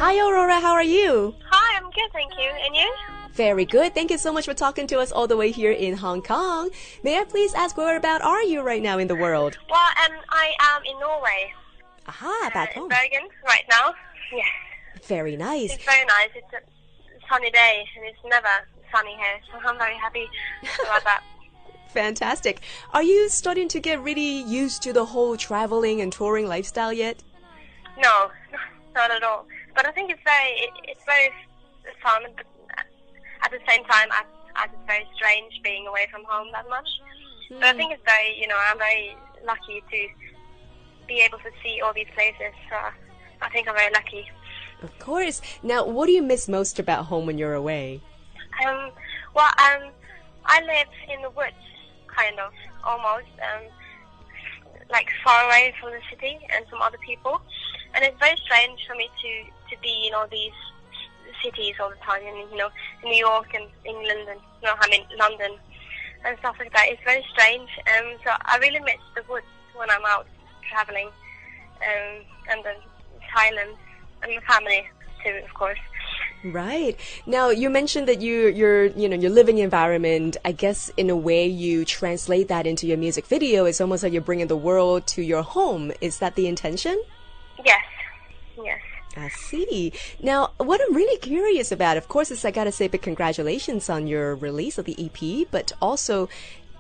Hi, Aurora. How are you? Hi, I'm good, thank you. And you? Very good. Thank you so much for talking to us all the way here in Hong Kong. May I please ask whereabout are you right now in the world? Well, I am in Norway. Aha, back in home. Bergen right now. Yes. Very nice. It's very nice. It's a sunny day, and it's never sunny here, so I'm very happy about that. Fantastic. Are you starting to get really used to the whole traveling and touring lifestyle yet? No, not at all. But I think it's very fun. But at the same time, as it's very strange being away from home that much. But I think it's very, I'm very lucky to be able to see all these places. So I think I'm very lucky. Of course. Now, what do you miss most about home when you're away? I live in the woods, kind of, almost, like far away from the city and from other people. And it's very strange for me to be in all these cities all the time, in New York and England and London and stuff like that. It's very strange. So I really miss the woods when I'm out traveling, and the silence and my family too, of course. Right. Now, you mentioned that your living environment, I guess in a way you translate that into your music video. It's almost like you're bringing the world to your home. Is that the intention? Yes. Yes. I see. Now, what I'm really curious about, of course, is I gotta say big congratulations on your release of the EP, but also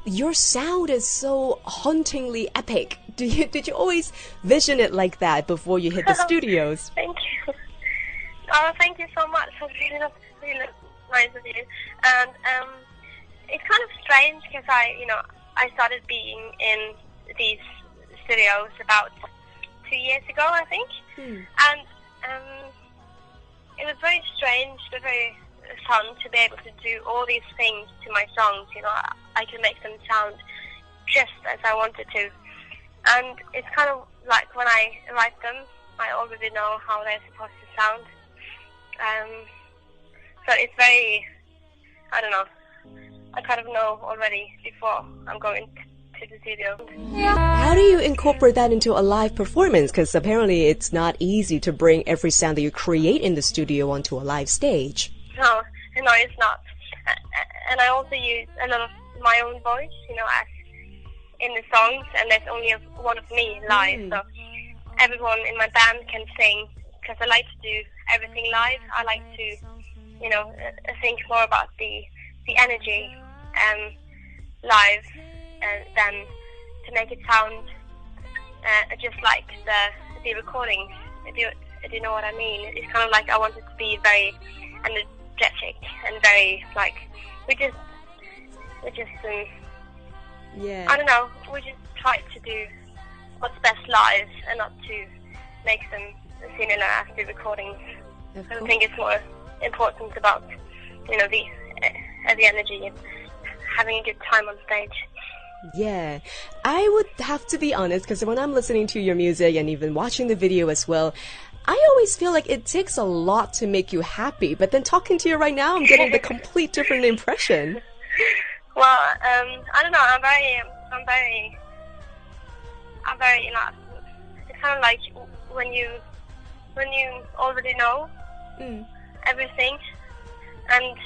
your sound is so hauntingly epic. Did you always vision it like that before you hit the studios? Thank you. Oh, thank you so much. That's really nice of you. And it's kind of strange because I started being in these studios about 2 years ago, I think. And it was very strange, but very fun to be able to do all these things to my songs. I can make them sound just as I wanted to. And it's kind of like when I write them, I already know how they're supposed to sound. So it's very, I don't know, I kind of know already before I'm going to the studio. How do you incorporate that into a live performance? Because apparently it's not easy to bring every sound that you create in the studio onto a live stage. No, it's not. And I also use a lot of my own voice, as in the songs, and there's only one of me live. So everyone in my band can sing, because I like to do everything live. I like to, think more about the energy live than to make it sound just like the recordings. If you know what I mean. It's kind of like I want it to be very energetic and very like we just yeah. I don't know. We just try to do what's best live and not to make them similar as the recordings. I think it's more important about the energy and having a good time on stage. Yeah, I would have to be honest, because when I'm listening to your music and even watching the video as well, I always feel like it takes a lot to make you happy. But then talking to you right now, I'm getting the complete different impression. Well, I don't know. I'm very. It's kind of like when you already know everything, and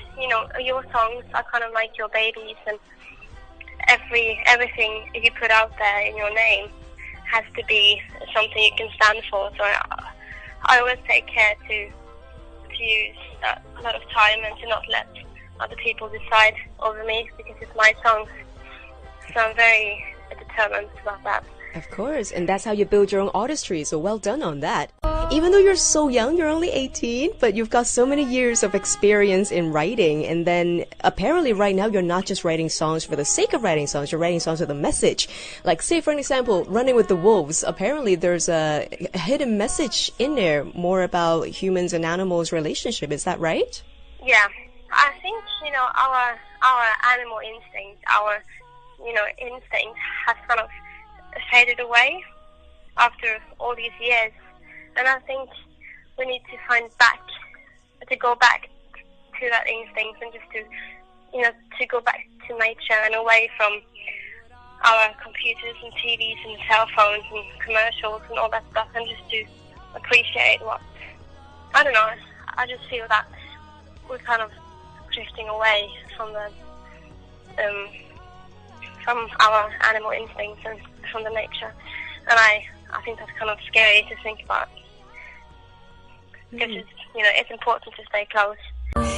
your songs are kind of like your babies, and everything you put out there in your name has to be something you can stand for. So I always take care to use a lot of time and to not let other people decide over me, because it's my songs. So I'm very determined about that. Of course, and that's how you build your own artistry, so well done on that. Even though you're so young, you're only 18, but you've got so many years of experience in writing, and then apparently right now you're not just writing songs for the sake of writing songs, you're writing songs with a message. Like, say for an example, Running with the Wolves, apparently there's a hidden message in there, more about humans and animals' relationship, is that right? Yeah, I think, our animal instinct, our, instinct has kind of faded away after all these years. And I think we need to go back to that instinct, and just to go back to nature and away from our computers and TVs and cell phones and commercials and all that stuff, and just to appreciate what I don't know. I just feel that we're kind of drifting away from from our animal instincts and from the nature, and I think that's kind of scary to think about, because it's important to stay close.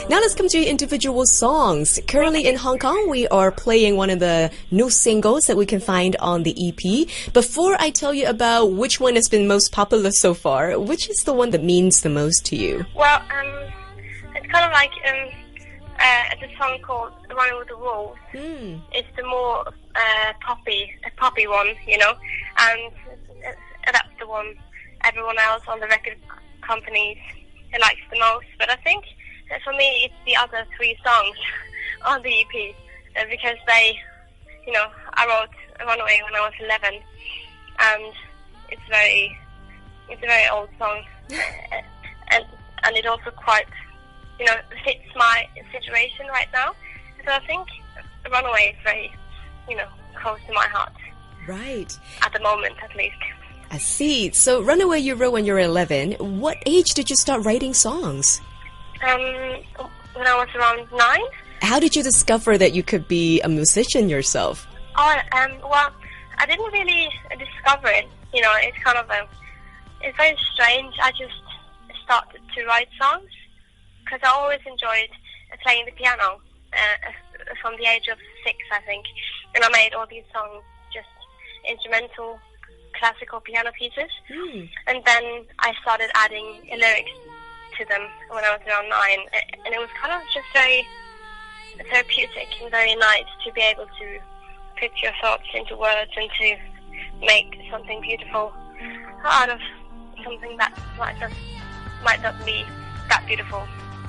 Now let's come to your individual songs. Currently in Hong Kong, we are playing one of the new singles that we can find on the EP. Before I tell you about which one has been most popular so far, which is the one that means the most to you? Well, it's kind of like it's a song called "Running with the Wolves." It's the more poppy one, and that's the one everyone else on the record companies likes the most. But I think for me, it's the other 3 songs on the EP, because they, I wrote Runaway when I was 11, and it's a very old song, and it also quite, fits my situation right now. So I think Runaway is very, close to my heart. Right. At the moment, at least. I see. So Runaway you wrote when you were 11. What age did you start writing songs? When I was around 9. How did you discover that you could be a musician yourself? Well, I didn't really discover it. It's kind of it's very strange. I just started to write songs because I always enjoyed playing the piano from the age of 6, I think. And I made all these songs, just instrumental, classical piano pieces. And then I started adding lyrics to them when I was around 9, and it was kind of just very therapeutic and very nice to be able to put your thoughts into words and to make something beautiful out of something that might not be that beautiful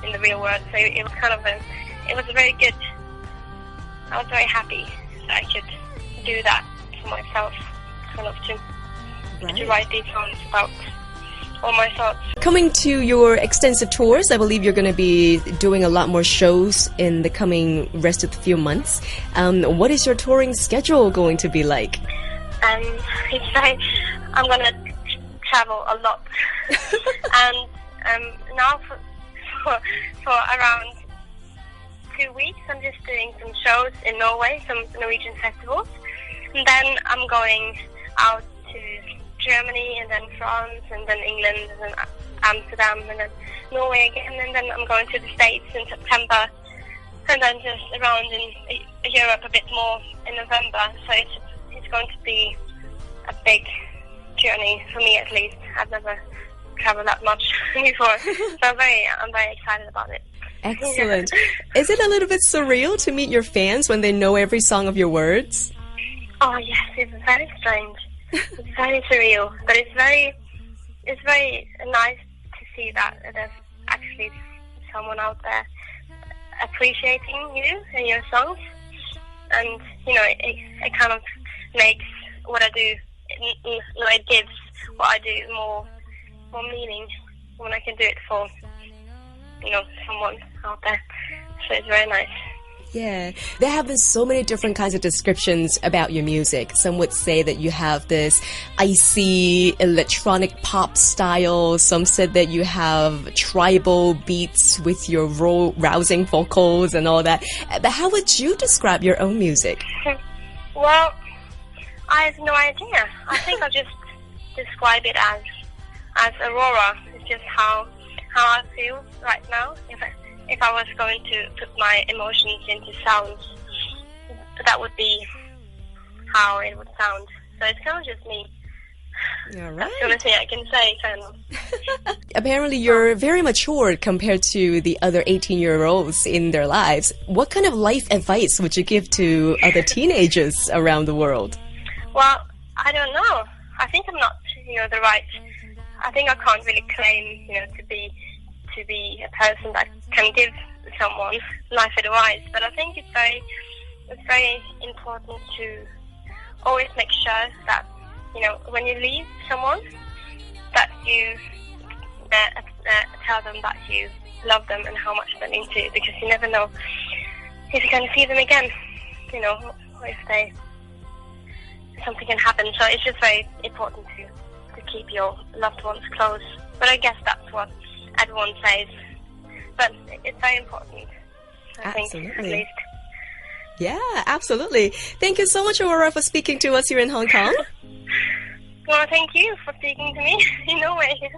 in the real world. So it was kind of it was very good. I was very happy that I could do that for myself, kind of to write these songs about all my thoughts. Coming to your extensive tours, I believe you're going to be doing a lot more shows in the coming rest of the few months. What is your touring schedule going to be like? I'm going to travel a lot. And now for around 2 weeks, I'm just doing some shows in Norway, some Norwegian festivals. And then I'm going out to Germany, and then France, and then England, and then Amsterdam, and then Norway again, and then I'm going to the States in September, and then just around in Europe a bit more in November. So it's going to be a big journey for me, at least. I've never traveled that much before, so I'm very excited about it. Excellent. Is it a little bit surreal to meet your fans when they know every song of your words? Oh yes, it's very strange. It's very surreal, but it's very nice to see that there's actually someone out there appreciating you and your songs, and it kind of makes what I do. It gives what I do more meaning when I can do it for someone out there. So it's very nice. Yeah, there have been so many different kinds of descriptions about your music. Some would say that you have this icy electronic pop style. Some said that you have tribal beats with your raw, rousing vocals and all that. But how would you describe your own music? Well, I have no idea. I think I'll just describe it as Aurora. It's just how I feel right now. If I was going to put my emotions into sounds, that would be how it would sound. So it's kind of just me. All right. That's the only thing I can say, kind of. Apparently you're very mature compared to the other 18-year-olds in their lives. What kind of life advice would you give to other teenagers around the world? Well, I don't know. I think I'm not, the right. I think I can't really claim, to be a person that can give someone life advice. But I think it's very important to always make sure that when you leave someone, that you tell them that you love them and how much they mean to you, because you never know if you're going to see them again. Or if something can happen. So it's just very important to keep your loved ones close. But I guess that's what at one place. But it's very important, I think, at least. Yeah, absolutely. Thank you so much, Aurora, for speaking to us here in Hong Kong. Well, thank you for speaking to me in Norway.